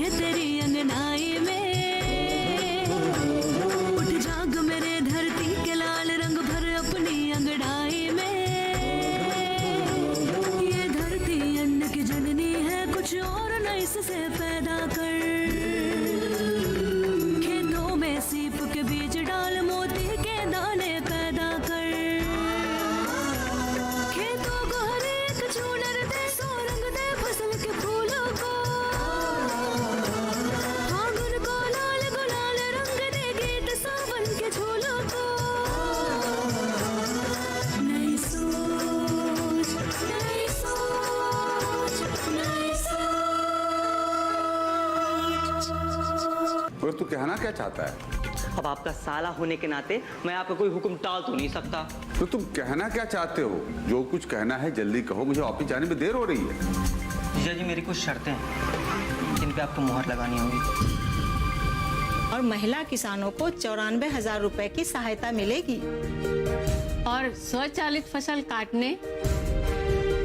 है तेरी अंगनाई में। उठ जाग मेरे धरती के लाल रंग भर अपनी अंगड़ाई में। ये धरती अन्न की जननी है, कुछ और न इससे पैदा कर। खेतों में सीप के बीज डाल, मोती के दाने पैदा कर। खेतों को हर एक चूनर दे, सो रंग दे फसल के फूलों को। फागुन को लाल गुलाल रंग दे, गीत सावन के झूलों को। नई सोच, नई सोच, नई सोच। और तू कहना क्या चाहता है? अब आपका साला होने के नाते मैं आपका कोई हुक्म टाल तो नहीं सकता। तो तुम कहना क्या चाहते हो? जो कुछ कहना है जल्दी कहो, मुझे ऑफिस जाने में देर हो रही है। जीजा जी, मेरी कुछ शर्तें हैं जिन पे आपको मुहर लगानी होगी। और महिला किसानों को 94,000 रुपए की सहायता मिलेगी। और स्वचालित फसल काटने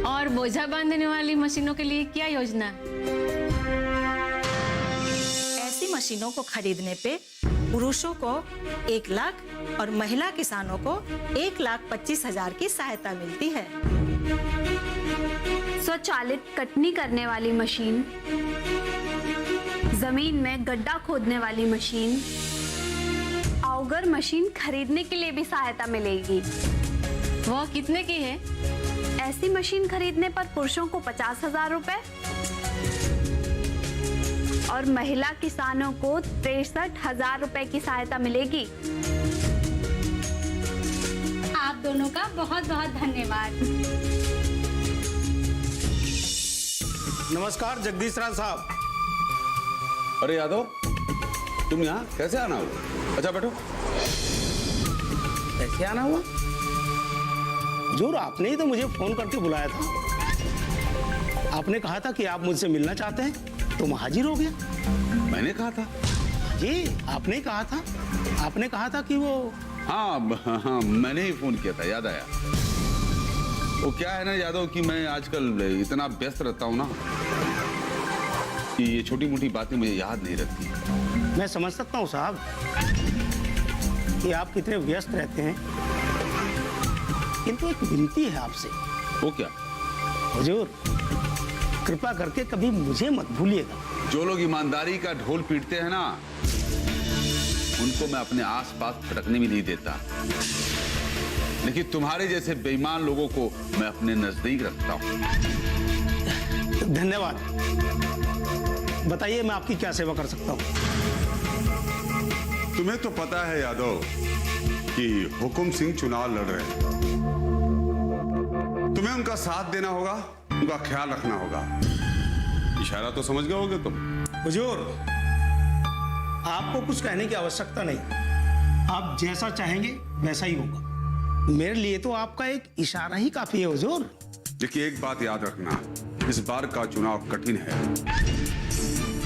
और बोझा बांधने वाली मशीनों के लिए क्या योजना है? ऐसी मशीनों को खरीदने पे पुरुषों को 1 लाख और महिला किसानों को 1,25,000 की सहायता मिलती है। स्वचालित कटनी करने वाली मशीन, जमीन में गड्ढा खोदने वाली मशीन, ऑगर मशीन खरीदने के लिए भी सहायता मिलेगी। वो कितने की है? ऐसी मशीन खरीदने पर पुरुषों को 50,000 रुपए और महिला किसानों को 63,000 रुपए की सहायता मिलेगी। आप दोनों का बहुत बहुत धन्यवाद। नमस्कार जगदीश राज साहब। अरे यादव, तुम यहाँ कैसे आना हुआ? अच्छा बैठो। कैसे आना हुआ? हुजूर, आपने ही तो मुझे फोन करके बुलाया था। आपने कहा था कि आप मुझसे मिलना चाहते हैं, तो मैं हाजिर हो गया। मैंने कहा था? जी, आपने कहा था। आपने कहा था कि वो हाँ, मैंने ही फोन किया था, याद आया। वो क्या है ना यादव कि मैं आजकल इतना व्यस्त रहता हूँ ना कि ये छोटी मोटी बातें मुझे याद नहीं रहती। मैं समझ सकता हूँ साहब कि आप कितने व्यस्त रहते हैं, किंतु एक विनती है आपसे। वो क्या? हुजूर, कृपा करके कभी मुझे मत भूलिएगा। जो लोग ईमानदारी का ढोल पीटते हैं ना, उनको मैं अपने आसपास फटकने भी नहीं देता, लेकिन तुम्हारे जैसे बेईमान लोगों को मैं अपने नजदीक रखता हूँ। धन्यवाद। बताइए मैं आपकी क्या सेवा कर सकता हूँ? तुम्हें तो पता है यादव कि हुकुम सिंह चुनाव लड़ रहे हैं। तुम्हें उनका साथ देना होगा, उनका ख्याल रखना होगा। इशारा तो समझ गए होगे तुम। हुजूर, आपको कुछ कहने की आवश्यकता नहीं। आप जैसा चाहेंगे वैसा ही होगा। मेरे लिए तो आपका एक इशारा ही काफी है हुजूर। देखिए, एक बात याद रखना, इस बार का चुनाव कठिन है,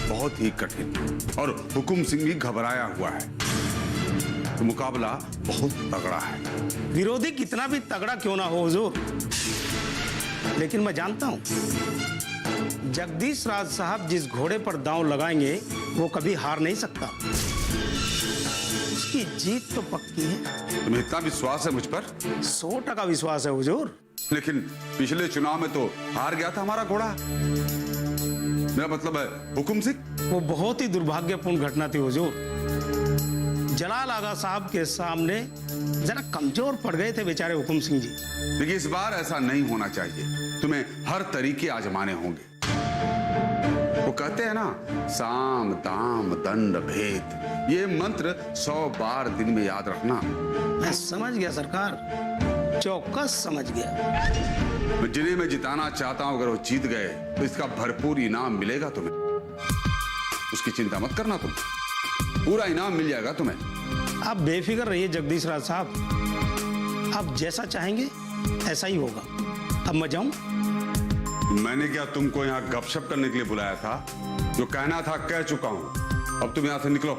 बहुत ही कठिन, और हुकुम सिंह भी घबराया हुआ है। तो मुकाबला बहुत तगड़ा है। विरोधी कितना भी तगड़ा क्यों ना हो हुजूर, लेकिन मैं जानता हूं जगदीश राज साहब जिस घोड़े पर दांव लगाएंगे वो कभी हार नहीं सकता। उसकी जीत तो पक्की है। तुम्हें इतना विश्वास है मुझ पर? 100% विश्वास है हुजूर। लेकिन पिछले चुनाव में तो हार गया था हमारा घोड़ा। मेरा मतलब है हुकुम सिंह। वो बहुत ही दुर्भाग्यपूर्ण घटना थी हुजूर। जलाल आगा साहब के सामने जरा कमजोर पड़ गए थे बेचारे हुकुम सिंह जी। देखिए, इस बार ऐसा नहीं होना चाहिए। तुम्हें हर तरीके आजमाने होंगे। वो कहते हैं ना, साम दाम दंड भेद, ये मंत्र 100 बार दिन में याद रखना। मैं समझ गया सरकार, चौकस समझ गया। जिन्हें मैं जिताना चाहता हूं, अगर वो जीत गए तो इसका भरपूर इनाम मिलेगा तुम्हें। उसकी चिंता मत करना, तुम पूरा इनाम मिल जाएगा तुम्हें। आप बेफिक्र रहिए जगदीश राज साहब, आप जैसा चाहेंगे ऐसा ही होगा। अब मैं जाऊं? मैंने क्या तुमको यहाँ गपशप करने के लिए बुलाया था? जो कहना था कह चुका हूं, अब तुम यहाँ से निकलो।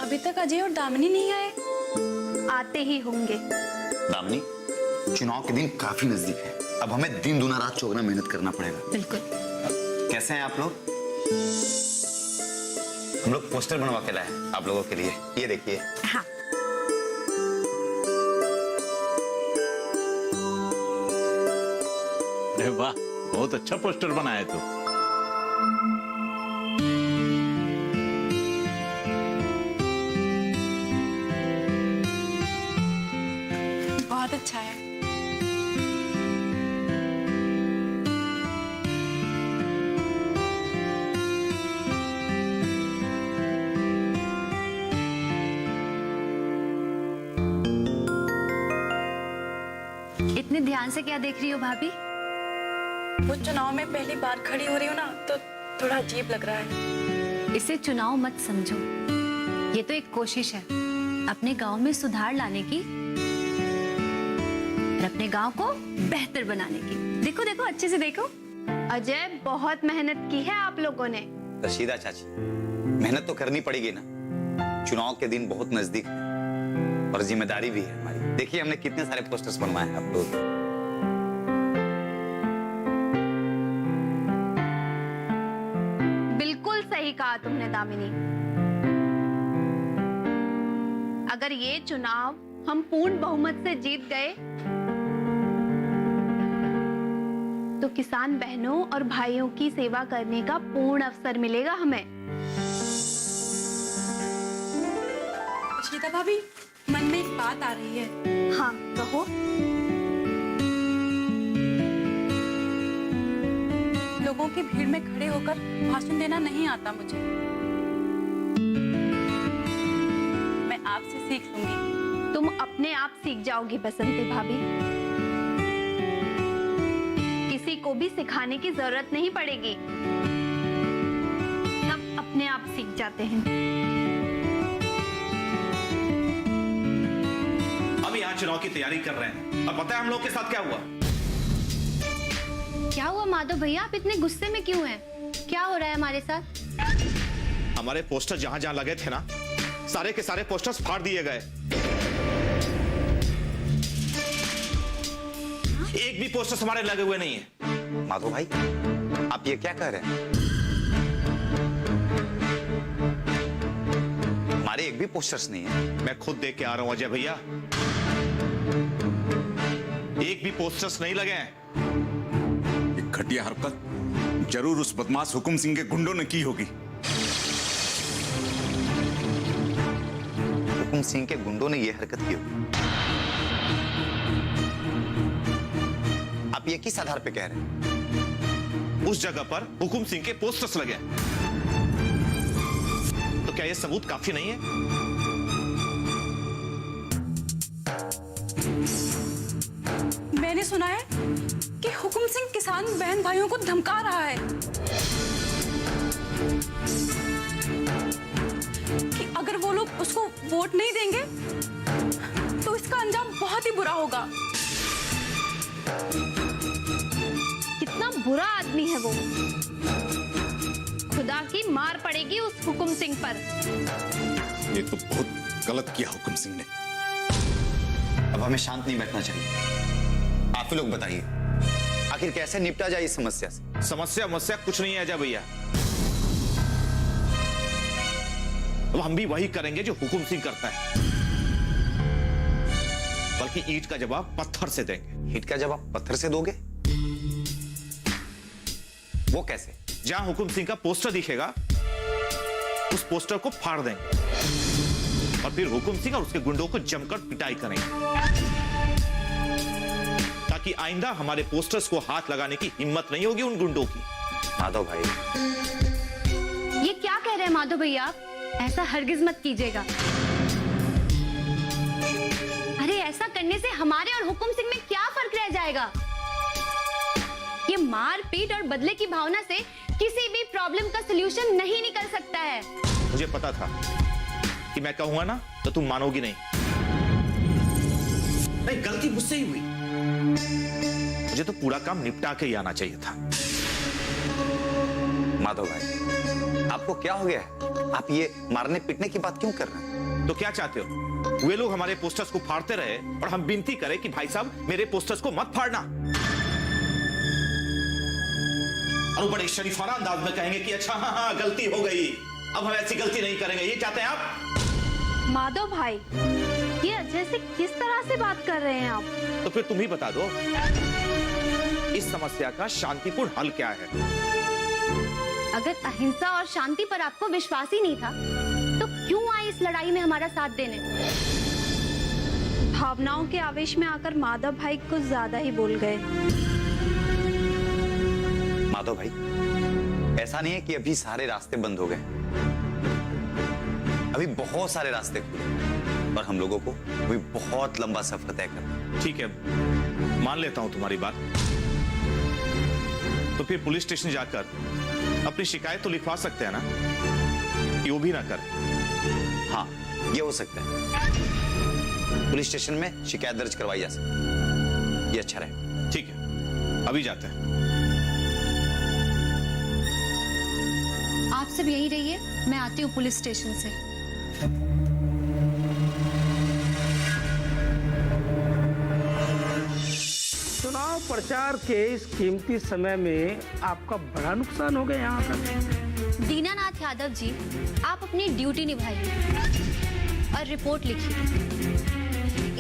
अभी तक अजय और दामिनी नहीं आए। आते ही होंगे। दामिनी, चुनाव के दिन काफी नजदीक है, अब हमें दिन दूना रात चौगुना मेहनत करना पड़ेगा। बिल्कुल। कैसे हैं आप लोग? हम लोग पोस्टर बनवा के लाए हैं आप लोगों के लिए, ये देखिए। हाँ। अरे वाह, बहुत अच्छा पोस्टर बनाया तू। बहुत अच्छा है। इतने ध्यान से क्या देख रही हो भाभी? वो चुनाव में पहली बार खड़ी हो रही हूँ ना, तो थोड़ा अजीब लग रहा है। इसे चुनाव मत समझो, ये तो एक कोशिश है अपने गांव में सुधार लाने की और अपने गांव को बेहतर बनाने की। देखो देखो, अच्छे से देखो। अजय, बहुत मेहनत की है आप लोगों ने। रशीदा चाची, मेहनत तो करनी पड़ेगी ना, चुनाव के दिन बहुत नजदीक है और जिम्मेदारी भी है हमारी। देखिए हमने कितने सारे पोस्टर्स बनवाए हैं आप लोग। बिल्कुल सही कहा तुमने दामिनी। अगर ये चुनाव हम पूर्ण बहुमत से जीत गए तो किसान बहनों और भाइयों की सेवा करने का पूर्ण अवसर मिलेगा हमें। श्वेता भाभी, मन में एक बात आ रही है। हाँ कहो। लोगों की भीड़ में खड़े होकर भाषण देना नहीं आता मुझे। मैं आपसे सीख लूंगी। तुम अपने आप सीख जाओगी बसंती भाभी, किसी को भी सिखाने की जरूरत नहीं पड़ेगी, सब अपने आप सीख जाते हैं। हम यहाँ चुनाव की तैयारी कर रहे हैं, अब पता है हम लोग के साथ क्या हुआ? क्या हुआ माधव भैया, आप इतने गुस्से में क्यों हैं? क्या हो रहा है हमारे साथ? हमारे पोस्टर जहां जहां लगे थे ना, सारे के सारे पोस्टर्स फाड़ दिए गए। एक भी पोस्टर्स हमारे लगे हुए नहीं है। माधव भाई, आप ये क्या कह रहे हैं? हमारे एक भी पोस्टर्स नहीं है। मैं खुद देख के आ रहा हूं अजय भैया, एक भी पोस्टर्स नहीं लगे हैं। ये घटिया हरकत जरूर उस बदमाश हुकुम सिंह के गुंडों ने की होगी। हुकुम सिंह के गुंडों ने ये हरकत की होगी? आप ये किस आधार पे कह रहे हैं? उस जगह पर हुकुम सिंह के पोस्टर्स लगे, तो क्या ये सबूत काफी नहीं है? मैंने सुना है कि हुकुम सिंह किसान बहन भाइयों को धमका रहा है कि अगर वो लोग उसको वोट नहीं देंगे तो इसका अंजाम बहुत ही बुरा होगा। कितना बुरा आदमी है वो, खुदा की मार पड़ेगी उस हुकुम सिंह पर। ये तो बहुत गलत किया हुकुम सिंह ने। अब हमें शांत नहीं बैठना चाहिए। आप ही लोग बताइए, आखिर कैसे निपटा जाए इस समस्या से? समस्या कुछ नहीं है अजय भैया, अब हम भी वही करेंगे जो हुकुम सिंह करता है, बल्कि ईंट का जवाब पत्थर से देंगे। ईंट का जवाब पत्थर से दोगे? वो कैसे? जहां हुकुम सिंह का पोस्टर दिखेगा उस पोस्टर को फाड़ देंगे और फिर हुकुम सिंह और उसके गुंडों को जमकर पिटाई करेंगे, ताकि आइंदा हमारे पोस्टर्स को हाथ लगाने की हिम्मत नहीं होगी उन गुंडों की। माधव भाई, ये क्या कह रहे हैं माधव भैया आप? ऐसा हरगिज मत कीजिएगा। अरे ऐसा करने से हमारे और हुकुम सिंह में क्या फर्क रह जाएगा? ये मार पीट और बदले की भावना से किसी भी प्रॉब्लम का सलूशन नहीं निकल सकता है। मुझे पता था कि मैं कहूंगा ना तो तुम मानोगी नहीं। नहीं, गलती मुझसे ही हुई, मुझे तो पूरा काम निपटा के ही आना चाहिए था। माधव भाई, आपको क्या हो गया है? आप ये मारने पीटने की बात क्यों कर रहे हैं? तो क्या चाहते हो? वे लोग हमारे पोस्टर्स को फाड़ते रहे और हम विनती करें कि भाई साहब मेरे पोस्टर्स को मत फाड़ना, और वो बड़े शरीफाना अंदाज में कहेंगे कि अच्छा हाँ गलती हो गई, अब हम ऐसी गलती नहीं करेंगे। ये चाहते हैं आप? माधव भाई, ये अजय से किस तरह से बात कर रहे हैं आप? तो फिर तुम ही बता दो इस समस्या का शांतिपूर्ण हल क्या है। अगर अहिंसा और शांति पर आपको विश्वास ही नहीं था तो क्यों आए इस लड़ाई में हमारा साथ देने? भावनाओं के आवेश में आकर माधव भाई कुछ ज्यादा ही बोल गए। माधव भाई, ऐसा नहीं है कि अभी सारे रास्ते बंद हो गए, अभी बहुत सारे रास्ते खुले और हम लोगों को अभी बहुत लंबा सफर तय करना। ठीक है, मान लेता हूं तुम्हारी बात। तो फिर पुलिस स्टेशन जाकर अपनी शिकायत तो लिखवा सकते हैं ना, कि वो भी ना करें। हाँ, ये हो सकता है, पुलिस स्टेशन में शिकायत दर्ज करवाई जा सकती है, ये अच्छा रहे। ठीक है, अभी जाते हैं। आप सब यहीं रहिए, मैं आती हूँ पुलिस स्टेशन से। चुनाव प्रचार के इस कीमती समय में आपका बड़ा नुकसान हो गया यहाँ का। दीनानाथ यादव जी, आप अपनी ड्यूटी निभाइए और रिपोर्ट लिखिए।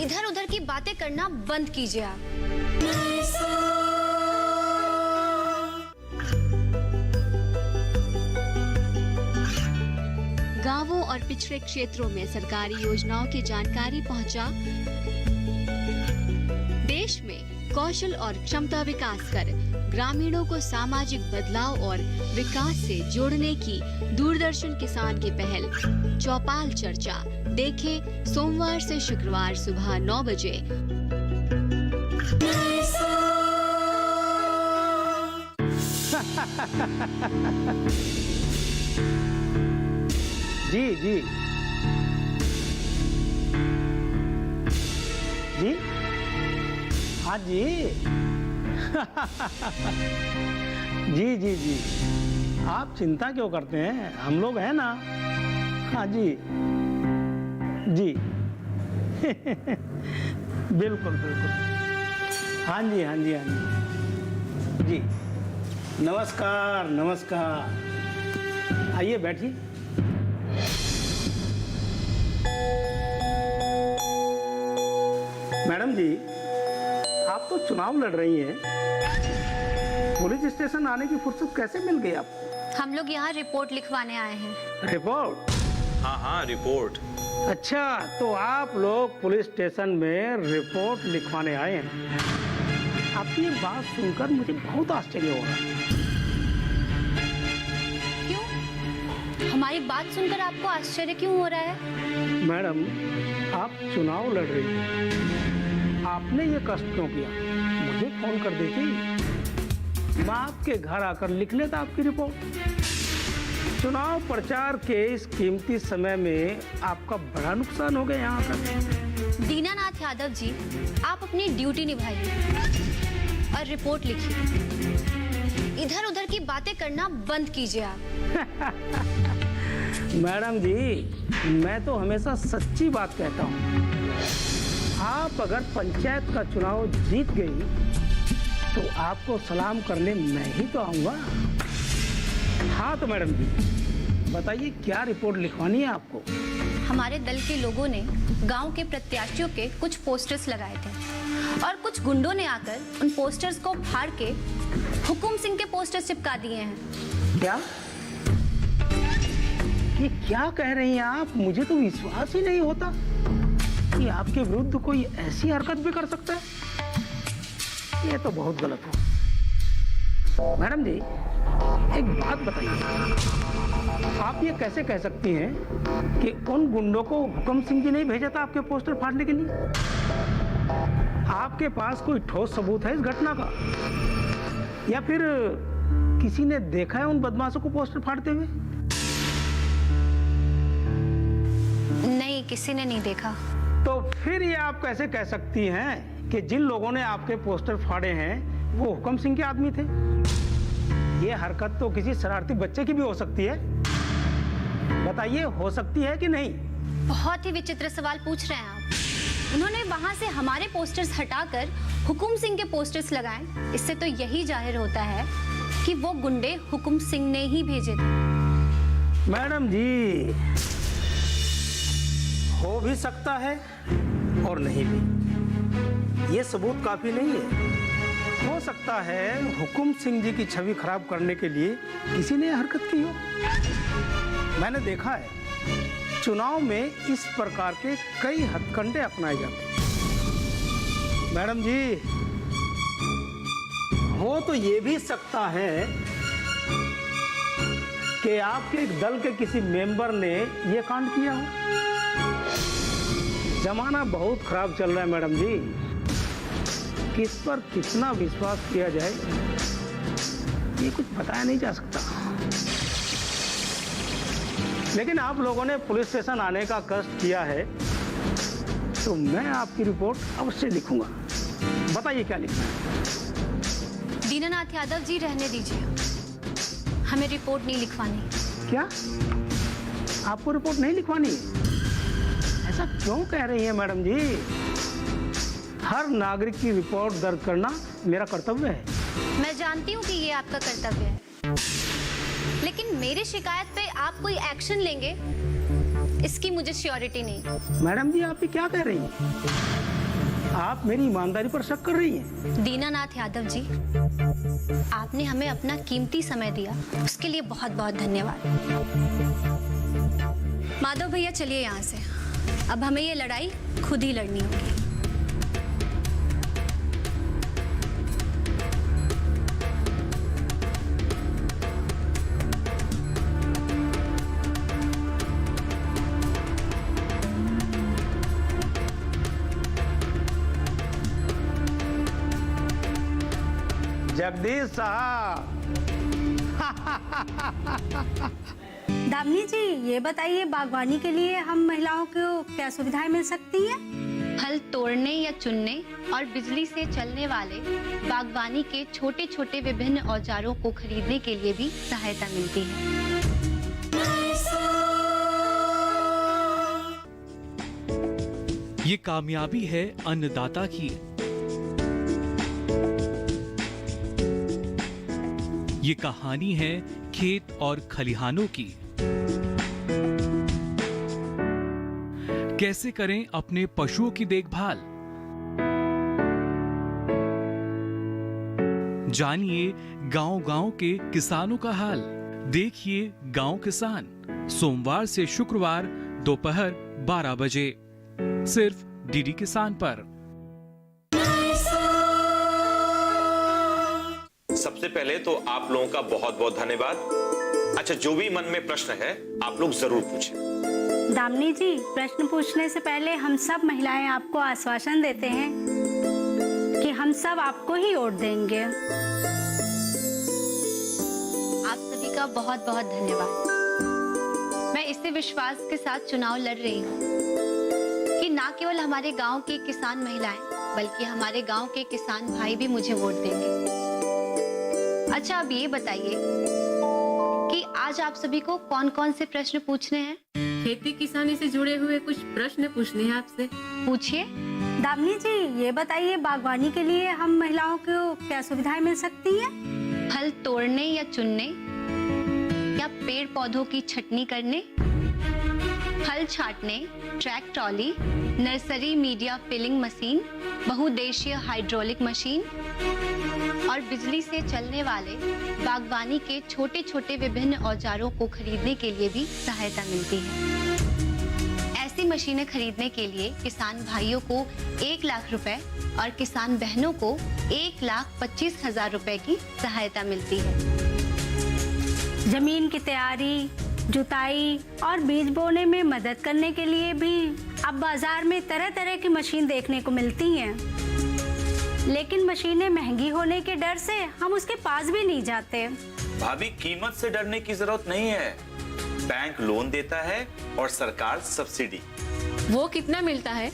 इधर उधर की बातें करना बंद कीजिए आप। गांवों और पिछड़े क्षेत्रों में सरकारी योजनाओं की जानकारी पहुंचा। देश में कौशल और क्षमता विकास कर ग्रामीणों को सामाजिक बदलाव और विकास से जोड़ने की दूरदर्शन किसान की पहल चौपाल चर्चा देखें सोमवार से शुक्रवार सुबह 9 बजे। जी जी जी, हाँ जी जी जी जी, आप चिंता क्यों करते हैं, हम लोग हैं ना। हाँ जी जी बिल्कुल बिल्कुल, हाँ जी हाँ जी हाँ जी जी। नमस्कार नमस्कार, आइए बैठिए। मैडम जी, आप तो चुनाव लड़ रही हैं, पुलिस स्टेशन आने की फुर्सत कैसे मिल गई आपको? हम लोग यहाँ रिपोर्ट लिखवाने आए हैं। रिपोर्ट? हाँ, रिपोर्ट। अच्छा, तो आप लोग पुलिस स्टेशन में रिपोर्ट लिखवाने आए हैं। आपकी बात सुनकर मुझे बहुत आश्चर्य हो रहा है। क्यों? हमारी बात सुनकर आपको आश्चर्य क्यों हो रहा है? मैडम, आप चुनाव लड़ रही हैं, आपने ये कष्ट क्यों किया? मुझे फोन कर देती, मैं आपके घर आकर लिख लेता आपकी रिपोर्ट। चुनाव प्रचार के इस कीमती समय में आपका बड़ा नुकसान हो गया यहाँ का। दीनानाथ यादव जी, आप अपनी ड्यूटी निभाइए और रिपोर्ट लिखिए। इधर उधर की बातें करना बंद कीजिए आप। मैडम जी, मैं तो हमेशा सच्ची बात कहता हूँ। आप अगर पंचायत का चुनाव जीत गई तो आपको सलाम करने मैं ही तो आऊंगा। हाँ तो मैडम जी, बताइए क्या रिपोर्ट लिखवानी है आपको? हमारे दल के लोगों ने गांव के प्रत्याशियों के कुछ पोस्टर्स लगाए थे और कुछ गुंडों ने आकर उन पोस्टर्स को फाड़ के हुकुम सिंह के पोस्टर्स चिपका दिए हैं। क्या? ये क्या कह रही हैं आप? मुझे तो विश्वास ही नहीं होता कि आपके विरुद्ध कोई ऐसी हरकत भी कर सकता है। ये तो बहुत गलत हो। मैडम जी, एक बात बताइए, आप ये कैसे कह सकती हैं कि उन गुंडों को हुकुम सिंह जी ने भेजा था आपके पोस्टर फाड़ने के लिए? आपके पास कोई ठोस सबूत है इस घटना का, या फिर किसी ने देखा है उन बदमाशों को पोस्टर फाड़ते हुए? नहीं, किसी ने नहीं देखा। तो फिर ये आप कैसे कह सकती हैं कि जिन लोगों ने आपके पोस्टर फाड़े हैं वो हुकुम सिंह के आदमी थे? ये हरकत तो किसी शरारती बच्चे की भी हो सकती है। बताइए, हो सकती है कि नहीं? बहुत ही विचित्र सवाल पूछ रहे हैं आप। उन्होंने वहां से हमारे पोस्टर्स हटाकर हुकुम सिंह के पोस्टर्स लगाए। इससे तो यही जाहिर होता है कि वो गुंडे हुकुम सिंह ने ही भेजे थे। मैडम जी, हो भी सकता है और नहीं भी। ये सबूत काफी नहीं है। हो सकता है हुकुम सिंह जी की छवि खराब करने के लिए किसी ने हरकत की हो। मैंने देखा है चुनाव में इस प्रकार के कई हथकंडे अपनाए जाते हैं। मैडम जी, हो तो ये भी सकता है कि आपके एक दल के किसी मेंबर ने ये कांड किया हो। जमाना बहुत खराब चल रहा है मैडम जी, किस पर कितना विश्वास किया जाए ये कुछ बताया नहीं जा सकता। लेकिन आप लोगों ने पुलिस स्टेशन आने का कष्ट किया है तो मैं आपकी रिपोर्ट अवश्य लिखूंगा। बताइए क्या लिखना है। दीनानाथ यादव जी, रहने दीजिए, हमें रिपोर्ट नहीं लिखवानी। क्या आपको रिपोर्ट नहीं लिखवानी है? ऐसा क्यों कह रही है मैडम जी? हर नागरिक की रिपोर्ट दर्ज करना मेरा कर्तव्य है। मैं जानती हूँ कि ये आपका कर्तव्य है, लेकिन मेरी शिकायत पे आप कोई एक्शन लेंगे इसकी मुझे श्योरिटी नहीं। मैडम जी, आप ये क्या कह रही हैं? आप मेरी ईमानदारी पर शक कर रही हैं। दीनानाथ यादव जी, आपने हमें अपना कीमती समय दिया, उसके लिए बहुत बहुत धन्यवाद। माधव भैया, चलिए यहाँ से। अब हमें ये लड़ाई खुद ही लड़नी होगी। जगदीश साहब। दामिनी जी, ये बताइए बागवानी के लिए हम महिलाओं को क्या सुविधाएं मिल सकती हैं? हल तोड़ने या चुनने और बिजली से चलने वाले बागवानी के छोटे छोटे विभिन्न औजारों को खरीदने के लिए भी सहायता मिलती है। ये कामयाबी है अन्नदाता की। ये कहानी है खेत और खलिहानों की। कैसे करें अपने पशुओं की देखभाल, जानिए गांव-गांव के किसानों का हाल। देखिए गांव किसान, सोमवार से शुक्रवार दोपहर 12 बजे, सिर्फ डीडी किसान पर। सबसे पहले तो आप लोगों का बहुत बहुत धन्यवाद। अच्छा, जो भी मन में प्रश्न है आप लोग जरूर पूछें। दामिनी जी, प्रश्न पूछने से पहले हम सब महिलाएं आपको आश्वासन देते हैं कि हम सब आपको ही वोट देंगे। आप सभी का बहुत बहुत धन्यवाद। मैं इसी विश्वास के साथ चुनाव लड़ रही हूँ कि ना केवल हमारे गांव की किसान महिलाएं बल्कि हमारे गांव के किसान भाई भी मुझे वोट देंगे। अच्छा, अब ये बताइए कि आज आप सभी को कौन कौन से प्रश्न पूछने हैं? खेती किसानी से जुड़े हुए कुछ प्रश्न पूछने हैं आपसे। पूछिए। दामिनी जी, ये बताइए बागवानी के लिए हम महिलाओं को क्या सुविधाएं मिल सकती हैं? हल तोड़ने या चुनने, या पेड़ पौधों की छटनी करने, हल छाटने, track trolley, nursery media filling machine, बहुउद्देशीय हाइड्रोलिक मशीन और बिजली से चलने वाले बागवानी के छोटे छोटे विभिन्न औजारों को खरीदने के लिए भी सहायता मिलती है। ऐसी मशीनें खरीदने के लिए किसान भाइयों को 1 लाख रुपए और किसान बहनों को 1,25,000 रुपए की सहायता मिलती है। जमीन की तैयारी, जुताई और बीज बोने में मदद करने के लिए भी अब बाजार में तरह तरह की मशीन देखने को मिलती हैं। लेकिन मशीनें महंगी होने के डर से हम उसके पास भी नहीं जाते। भाभी, कीमत से डरने की जरूरत नहीं है। बैंक लोन देता है और सरकार सब्सिडी। वो कितना मिलता है?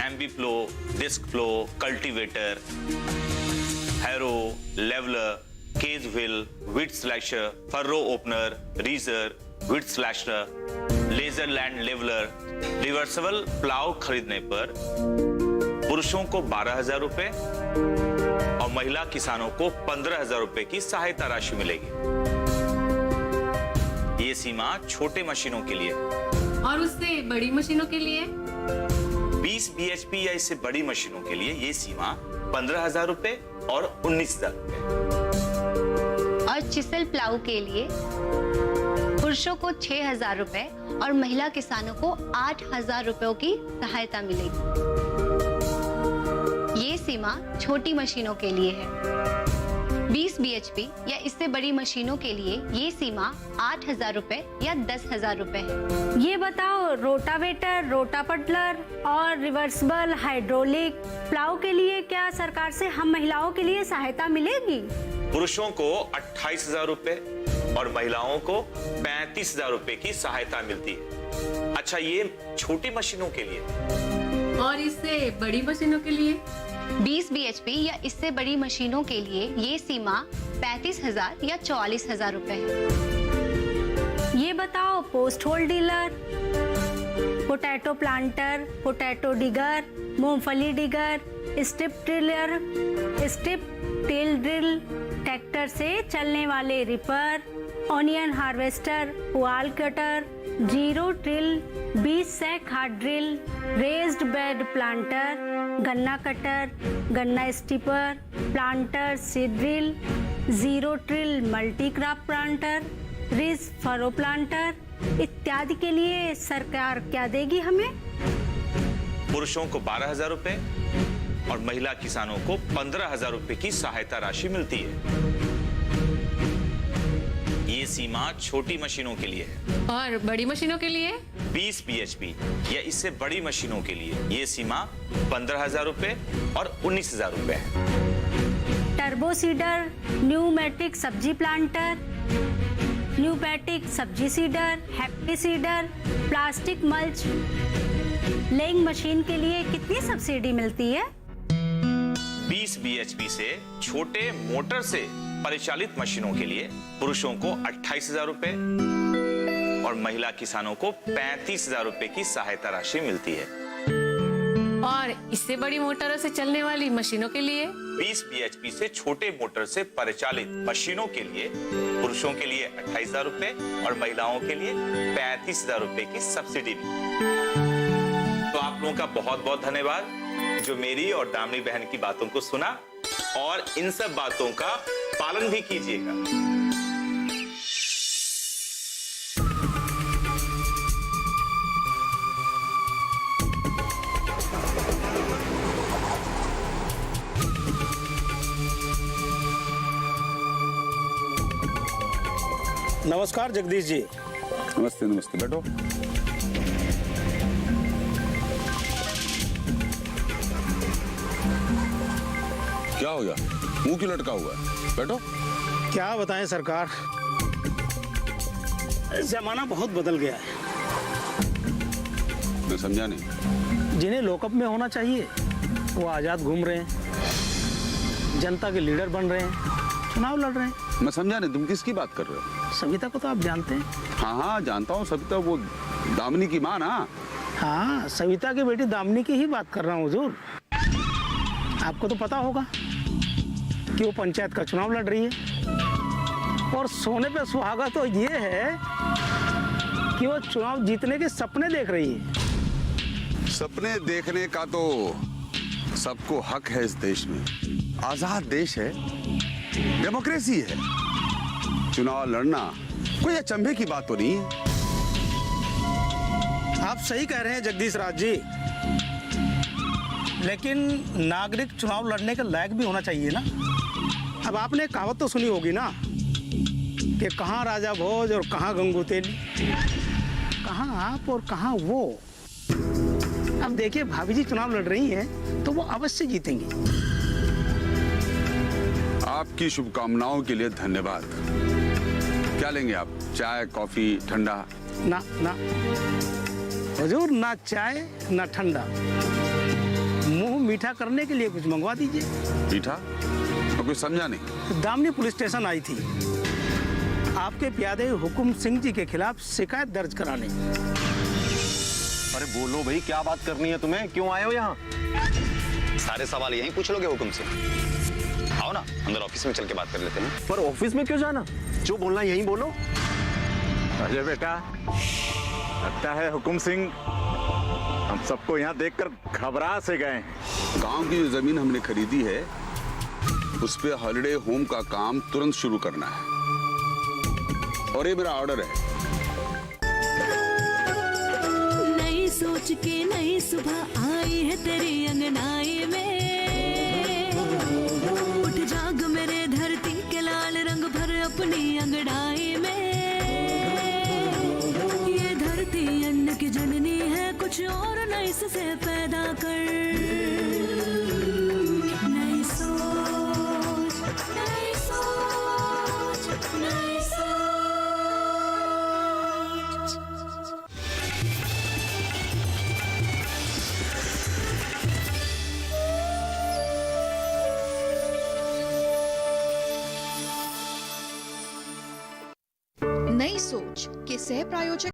MB plough, disc plough, cultivator, harrow, leveller, cage wheel, weed slasher, furrow opener, ridger, weed slasher, laser मेजर लैंड लेवलर, रिवर्सिबल प्लाव खरीदने पर पुरुषों को 12,000 रुपए और महिला किसानों को 15,000 रुपए की सहायता राशि मिलेगी। ये सीमा छोटे मशीनों के लिए। और उससे बड़ी मशीनों के लिए 20 BHP या इससे बड़ी मशीनों के लिए ये सीमा 15,000 रुपए और 19,000 रुपए। और चिसल प्लाऊ के लिए पुरुषों को 6,000 रुपए और महिला किसानों को 8,000 रुपयों की सहायता मिलेगी। ये सीमा छोटी मशीनों के लिए है। 20 BHP या इससे बड़ी मशीनों के लिए ये सीमा 8,000 रुपए या 10,000 रुपए है। ये बताओ, रोटावेटर, रोटापटलर और रिवर्सिबल हाइड्रोलिक प्लाऊ के लिए क्या सरकार से हम महिलाओं के लिए सहायता मिलेगी? पुरुषों को 28,000 रुपए और महिलाओं को 35,000 रुपए की सहायता मिलती है। अच्छा, ये छोटी मशीनों के लिए। और इससे बड़ी मशीनों के लिए 20 BHP या इससे बड़ी मशीनों के लिए ये सीमा 35,000 या 44,000 रुपए है। ये बताओ, post hole digger, potato planter, potato digger, मूंगफली digger, strip driller, strip till drill, tractor से चलने वाले रिपर, ऑनियन हार्वेस्टर, पुआल कटर, जीरो ड्रिल, बीज से खाद ड्रिल, रेज्ड बेड प्लांटर, गन्ना कटर, गन्ना stripper, planter seed drill, zero drill multi crop planter, ridge furrow planter इत्यादि के लिए सरकार क्या देगी हमें? पुरुषों को 12,000 रुपए और महिला किसानों को 15,000 रुपए की सहायता राशि मिलती है। ये सीमा छोटी मशीनों के लिए है। और बड़ी मशीनों के लिए 20 BHP या इससे बड़ी मशीनों के लिए ये सीमा 15,000 रुपए और 19,000 रुपए है। टर्बो सीडर, न्यूमेटिक सब्जी प्लांटर, न्यूमेटिक सब्जी cedar, happy seeder, plastic mulch laying machine के लिए कितनी सब्सिडी मिलती है? 20 BHP से छोटे मोटर से परिचालित मशीनों के लिए पुरुषों को 28,000 रुपए और महिला किसानों को 35,000 रुपए की सहायता राशि मिलती है। और इससे बड़ी मोटरों से चलने वाली मशीनों के लिए 20 BHP से छोटे मोटर से परिचालित मशीनों के लिए पुरुषों के लिए 28,000 रुपए और महिलाओं के लिए 35,000 रुपए की सब्सिडी मिली। तो आप लोगों का बहुत बहुत धन्यवाद जो मेरी और दामिनी बहन की बातों को सुना और इन सब बातों का पालन भी कीजिएगा। नमस्कार जगदीश जी। नमस्ते नमस्ते, बैठो। क्या हो गया, मुंह क्यों लटका हुआ है? बैठो। क्या बताएं सरकार, जमाना बहुत बदल गया है। मैं समझा नहीं। जिन्हें लॉकअप में होना चाहिए वो आजाद घूम रहे हैं, जनता के लीडर बन रहे हैं, चुनाव लड़ रहे हैं। मैं समझा नहीं, तुम किसकी बात कर रहे हो? सविता को तो आप जानते हैं। हाँ हाँ जानता हूँ, सविता वो दामिनी की माँ ना। हाँ, सविता की बेटी दामिनी की ही बात कर रहा हूँ हुजूर। आपको तो पता होगा कि वो पंचायत का चुनाव लड़ रही है और सोने पे सुहागा तो ये है कि वो चुनाव जीतने के सपने देख रही है। सपने देखने का तो सबको हक है इस देश में। आजाद देश है, डेमोक्रेसी है। चुनाव लड़ना कोई अचंभे की बात तो नहीं है। आप सही कह रहे हैं जगदीश राज जी, लेकिन नागरिक चुनाव लड़ने के लायक भी होना चाहिए ना। अब आपने कहावत तो सुनी होगी ना कि कहाँ राजा भोज और कहाँ गंगू तेली, कहाँ आप और कहाँ वो। अब देखिए, भाभी जी चुनाव लड़ रही हैं तो वो अवश्य जीतेंगी। आपकी शुभकामनाओं के लिए धन्यवाद। क्या लेंगे आप, चाय, कॉफी, ठंडा? ना ना हुजूर, ना चाय ना ठंडा। मुंह मीठा करने के लिए कुछ मंगवा दीजिए। मीठा? मैं कुछ समझा नहीं। दामिनी पुलिस स्टेशन आई थी आपके प्यादे हुकुम सिंह जी के खिलाफ शिकायत दर्ज कराने। अरे बोलो भाई, क्या बात करनी है तुम्हें? क्यों आए हो यहाँ? सारे सवाल यहीं पूछ लोगे हुकुम सिंह? आओ ना, अंदर ऑफिस में चल के बात कर लेते हैं। पर ऑफिस में क्यों जाना? जो बोलना यहीं बोलो। अजय बेटा, लगता है हुकुम सिंह हम सबको यहाँ देखकर घबरा से गए। गांव की जो जमीन हमने खरीदी है उस पे हॉलिडे होम का काम तुरंत शुरू करना है, और ये मेरा ऑर्डर है। नई सोच के नई सुबह आई है तेरी अंगनाई में, उठ जाग मेरे धरती के लाल रंग भर अपनी अंगड़ाई में। ये धरती अन्न की जननी है, कुछ और नई से पैदा कर। नई सोच, नई सोच, नई सोच। नई सोच के सह प्रायोजक